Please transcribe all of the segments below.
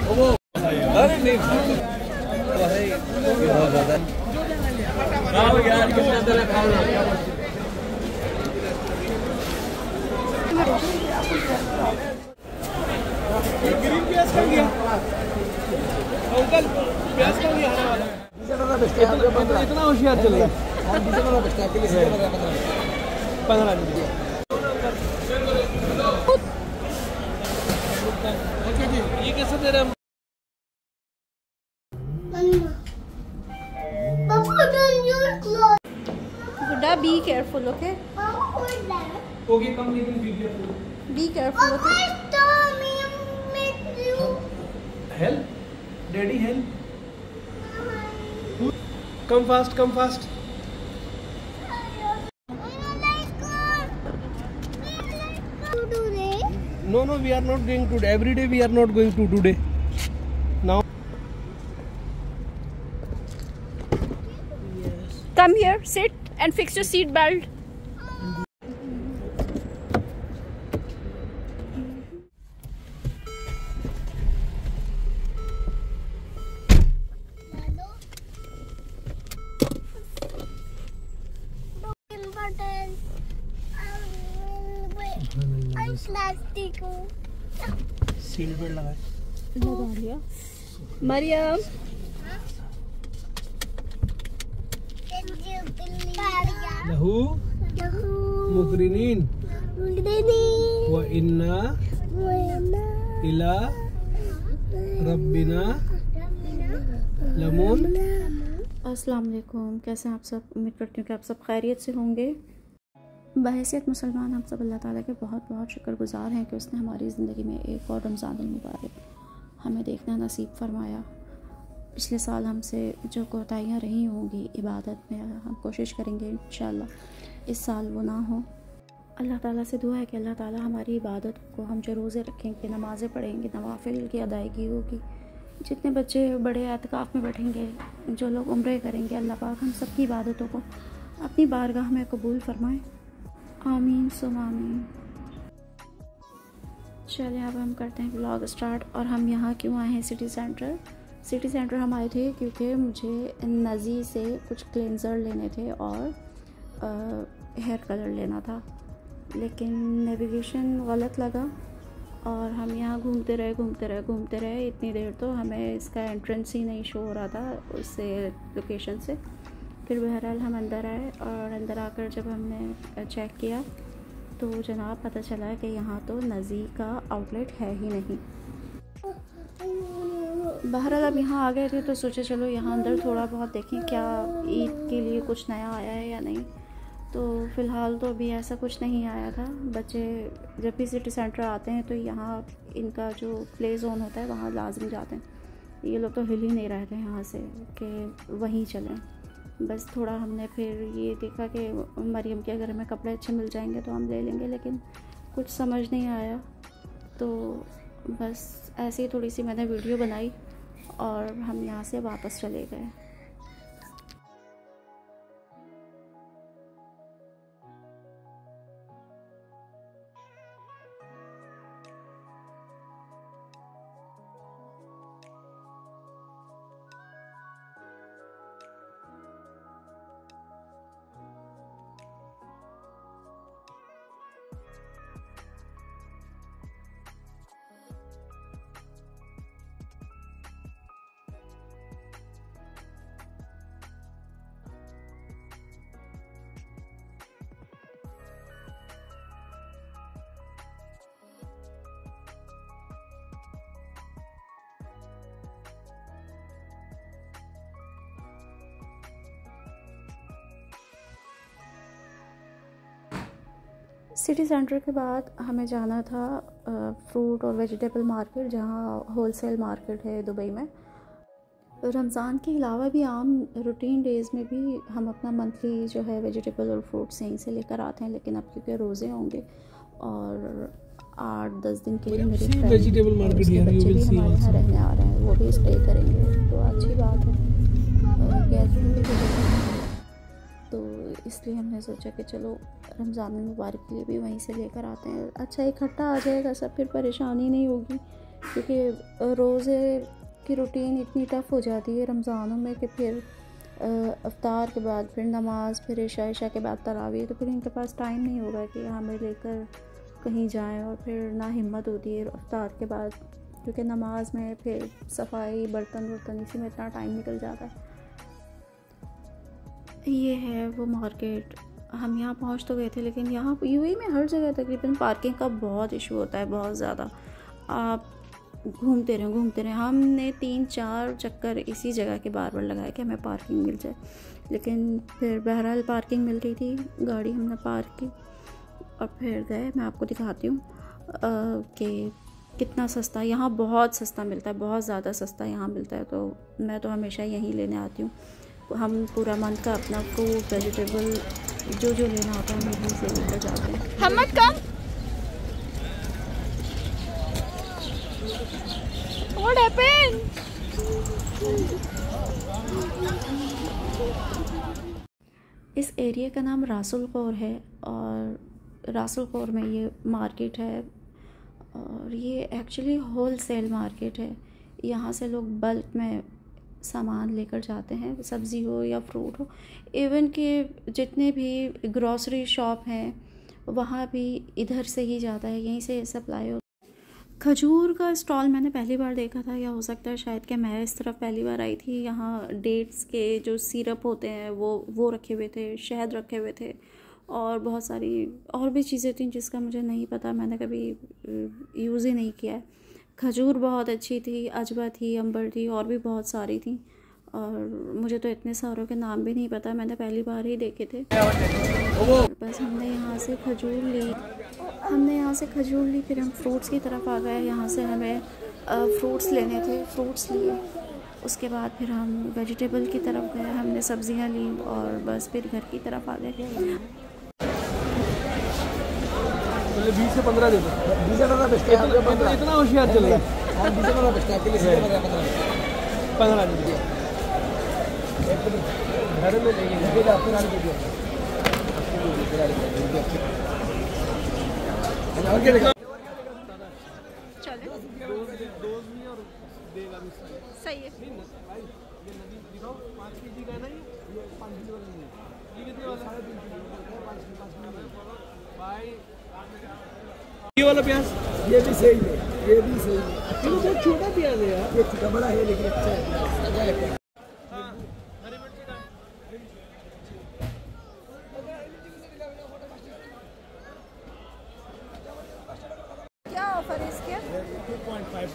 अरे नहीं बहुत ज़्यादा यार कितना देर खाना ग्रीन प्याज का गया अंकल प्याज का नहीं आने वाला इतना होशियार चल रहा है 15 मिनट ये कैसे दे रहे हैं Buddha, be careful, okay? Okay, come लेकिन be careful. Be careful, okay? Help, daddy help. Come fast, come fast. No, we are not going to. Every day we are not going to today. Now. Yes. Come here, sit and fix your seat belt. Seat belt लगा लिया मरियम लहू मुकरिनीन व इन्ना इला रब्बिना लमून। अस्सलाम वालेकुम, कैसे हैं आप सब? उम्मीद करती हूँ कि आप सब खैरियत से होंगे। बहैसियत मुसलमान हम सब अल्लाह ताला के बहुत बहुत शुक्रगुज़ार हैं कि उसने हमारी ज़िंदगी में एक और रमज़ान मुबारक हमें देखना नसीब फरमाया। पिछले साल हमसे जो कोताहियाँ रही होंगी इबादत में, हम कोशिश करेंगे इंशाअल्लाह इस साल वो ना हो। अल्लाह ताला से दुआ है कि अल्लाह ताला हमारी इबादत को, हम जो रोज़े रखेंगे, नमाज़ें पढ़ेंगे, नवाफिल की अदायगी होगी, जितने बच्चे बड़े एतकाफ़ में बैठेंगे, जो लोग उम्रे करेंगे, अल्लाह पाक हम सब की इबादतों को अपनी बारगाह में कबूल फरमाएँ। आमीन सुम आमीन। चलिए अब हम करते हैं व्लॉग स्टार्ट। और हम यहाँ क्यों आए हैं सिटी सेंटर? सिटी सेंटर हम आए थे क्योंकि मुझे नज़ी से कुछ क्लेंज़र लेने थे और हेयर कलर लेना था, लेकिन नेविगेशन गलत लगा और हम यहाँ घूमते रहे इतनी देर, तो हमें इसका एंट्रेंस ही नहीं शो हो रहा था उससे लोकेशन से। फिर बहरहाल हम अंदर आए और अंदर आकर जब हमने चेक किया तो जनाब पता चला कि यहाँ तो नज़ी का आउटलेट है ही नहीं। बहरहाल अब यहाँ आ गए थे तो सोचे चलो यहाँ अंदर थोड़ा बहुत देखें क्या ईद के लिए कुछ नया आया है या नहीं। तो फ़िलहाल तो अभी ऐसा कुछ नहीं आया था। बच्चे जब भी सिटी सेंटर आते हैं तो यहाँ इनका जो प्ले जोन होता है वहाँ लाजमी जाते हैं। ये लोग तो हिल ही नहीं रहे थे यहाँ से कि वहीं चलें। बस थोड़ा हमने फिर ये देखा कि मरियम के अगर हमें कपड़े अच्छे मिल जाएंगे तो हम ले लेंगे, लेकिन कुछ समझ नहीं आया। तो बस ऐसे ही थोड़ी सी मैंने वीडियो बनाई और हम यहाँ से वापस चले गए। सिटी सेंटर के बाद हमें जाना था फ्रूट और वेजिटेबल मार्केट, जहाँ होलसेल मार्केट है दुबई में। रमज़ान के अलावा भी आम रूटीन डेज़ में भी हम अपना मंथली जो है वेजिटेबल और फ्रूट्स यहीं से लेकर आते हैं, लेकिन अब क्योंकि रोज़े होंगे और 8-10 दिन के लिए मेरे वेजिटेबल मार्केट बच्चे भी हमारे यहाँ रहने आ रहे हैं, वो भी स्टे करेंगे, तो अच्छी बात है। गैदरिंग भी तो इसलिए हमने सोचा कि चलो रमज़ान मुबारक के लिए भी वहीं से लेकर आते हैं। अच्छा इकट्ठा आ जाएगा सब, फिर परेशानी नहीं होगी क्योंकि रोज़े की रूटीन इतनी टफ़ हो जाती है रमज़ानों में कि फिर अफ्तार के बाद फिर नमाज, फिर इशा के बाद तरावी, तो फिर इनके पास टाइम नहीं होगा कि हमें लेकर कहीं जाएं। और फिर ना हिम्मत होती है अफ्तार के बाद, क्योंकि नमाज में फिर सफाई, बर्तन वर्तन, इसी में इतना टाइम निकल जाता है। ये है वो मार्केट। हम यहाँ पहुँच तो गए थे, लेकिन यहाँ यूएई में हर जगह तकरीबन पार्किंग का बहुत इशू होता है, बहुत ज़्यादा। आप घूमते रहे। हमने 3-4 चक्कर इसी जगह के बार लगाए कि हमें पार्किंग मिल जाए, लेकिन फिर बहरहाल पार्किंग मिल गई थी। गाड़ी हमने पार्क की और फिर गए। मैं आपको दिखाती हूँ कि कितना सस्ता यहाँ, बहुत सस्ता मिलता है, बहुत ज़्यादा सस्ता यहाँ मिलता है। तो मैं तो हमेशा यहीं लेने आती हूँ। हम पूरा मंथ का अपना फ्रूट, वेजिटेबल जो लेना होता है हम यहीं से लेकर जाते हैं। हमद कम। What happened? इस एरिया का नाम रासुल खौर है और रासुल खौर में ये मार्केट है। और ये एक्चुअली होल सेल मार्केट है। यहाँ से लोग बल्क में सामान लेकर जाते हैं, सब्ज़ी हो या फ्रूट हो। इवन कि जितने भी ग्रॉसरी शॉप हैं वहाँ भी इधर से ही जाता है, यहीं से सप्लाई हो। खजूर का स्टॉल मैंने पहली बार देखा था, या हो सकता है शायद कि मैं इस तरफ पहली बार आई थी। यहाँ डेट्स के जो सिरप होते हैं वो रखे हुए थे, शहद रखे हुए थे और बहुत सारी और भी चीज़ें थी जिसका मुझे नहीं पता, मैंने कभी यूज़ ही नहीं किया है। खजूर बहुत अच्छी थी, अजवा थी, अंबर थी और भी बहुत सारी थी। और मुझे तो इतने सारों के नाम भी नहीं पता, मैंने पहली बार ही देखे थे। बस हमने यहाँ से खजूर ली, फिर हम फ्रूट्स की तरफ आ गए। यहाँ से हमें फ्रूट्स लेने थे, फ्रूट्स लिए। उसके बाद फिर हम वेजिटेबल की तरफ गए, हमने सब्जियाँ ली और बस फिर घर की तरफ आ गए। 20 से 15 दे दो। 20 से 15 इतना होशियार चल रहा है। 20 से 15 बेचते हैं, आपके लिए 15 दे दो। घर में लेंगे आपको नाम दे दिया। चले सही है। दिखाओ 5 kg का है ना, ये 5 kg वाला नहीं है। ये कितने वाला है? 3 kg भाई। ये वाला प्याज ये भी सही है, ये भी सही है। ये बहुत छोटा प्याज है यार, ये छोटा बड़ा है लेकिन अच्छा है। हाँ, हरी मिर्ची का क्या ऑफर है इसके? 2.5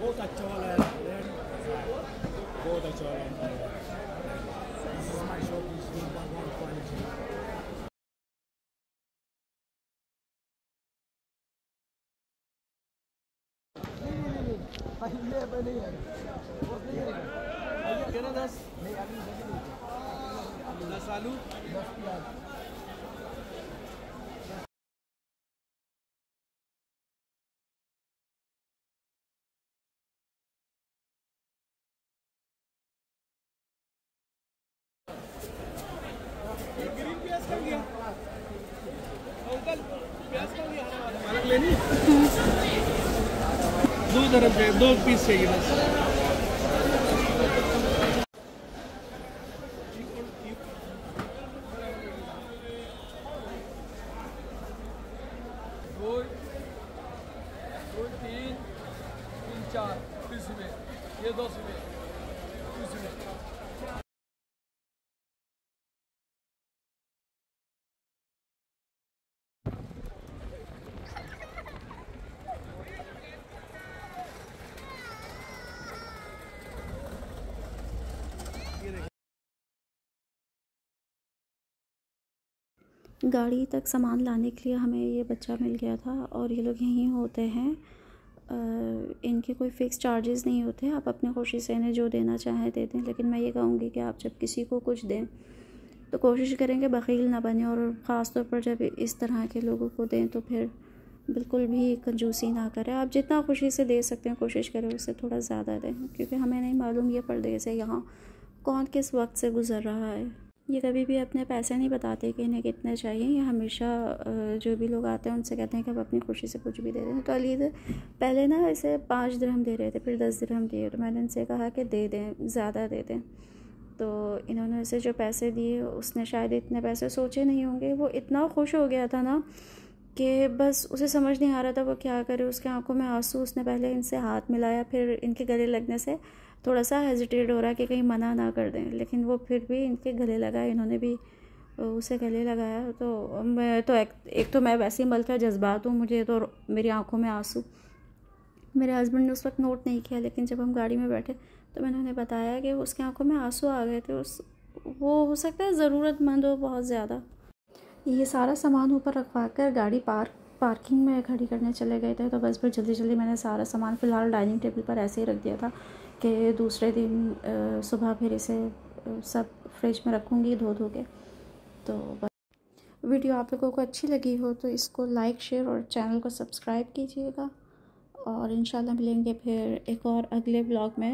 बहुत अच्छा वाला है, बहुत अच्छा वाला है। This is my shop, is number 1 quality. ये बनी है, बहुत नहीं है। आलू क्या ना 10? नहीं आलू नहीं, 10 आलू, 10 प्याज। ग्रीन प्याज का गया अंकल, प्याज का गया हरा वाला पालक लेनी है। 2 तरफ से 2 पीस चाहिए बस। दो 3 4 30 रुपये, ये 10 रुपये, 30 रुपये। गाड़ी तक सामान लाने के लिए हमें ये बच्चा मिल गया था और ये लोग यहीं होते हैं। इनके कोई फ़िक्स चार्जेस नहीं होते, आप अपनी खुशी से इन्हें जो देना चाहें दे दें। लेकिन मैं ये कहूँगी कि आप जब किसी को कुछ दें तो कोशिश करें कि बख़ील ना बने, और ख़ास तौर पर जब इस तरह के लोगों को दें तो फिर बिल्कुल भी कंजूसी ना करें। आप जितना खुशी से दे सकते हैं कोशिश करें उससे थोड़ा ज़्यादा दें, क्योंकि हमें नहीं मालूम ये परदेस है यहाँ कौन किस वक्त से गुज़र रहा है। ये कभी भी अपने पैसे नहीं बताते कि इन्हें कितने चाहिए। ये हमेशा जो भी लोग आते हैं उनसे कहते हैं कि आप अपनी खुशी से कुछ भी दे दें। तो अली पहले ना इसे 5 दिरहम दे रहे थे, फिर 10 दिरहम दिए। तो मैंने इनसे कहा कि दे दें, ज़्यादा दे दें। तो इन्होंने इसे जो पैसे दिए, उसने शायद इतने पैसे सोचे नहीं होंगे। वो इतना खुश हो गया था ना कि बस उसे समझ नहीं आ रहा था वो क्या करे। उसके आंखों में आंसू। उसने पहले इनसे हाथ मिलाया, फिर इनके गले लगने से थोड़ा सा हेजिटेट हो रहा है कि कहीं मना ना कर दें, लेकिन वो फिर भी इनके गले लगाए। इन्होंने भी उसे गले लगाया। तो मैं तो एक तो मैं वैसे ही मलका जज्बात हूँ, मुझे तो मेरी आंखों में आंसू। मेरे हस्बैंड ने उस वक्त नोट नहीं किया, लेकिन जब हम गाड़ी में बैठे तो मैंने उन्हें बताया कि उसकी आंखों में आंसू आ गए थे। वो हो सकता है ज़रूरतमंद हो बहुत ज़्यादा। ये सारा सामान ऊपर रखवा कर गाड़ी पार्किंग में खड़ी करने चले गए थे। तो बस फिर जल्दी जल्दी मैंने सारा सामान फ़िलहाल डाइनिंग टेबल पर ऐसे ही रख दिया था कि दूसरे दिन सुबह फिर इसे सब फ्रिज में रखूँगी धो के। तो वीडियो आप लोगों को अच्छी लगी हो तो इसको लाइक, शेयर और चैनल को सब्सक्राइब कीजिएगा। और इंशाल्लाह मिलेंगे फिर एक और अगले ब्लॉग में।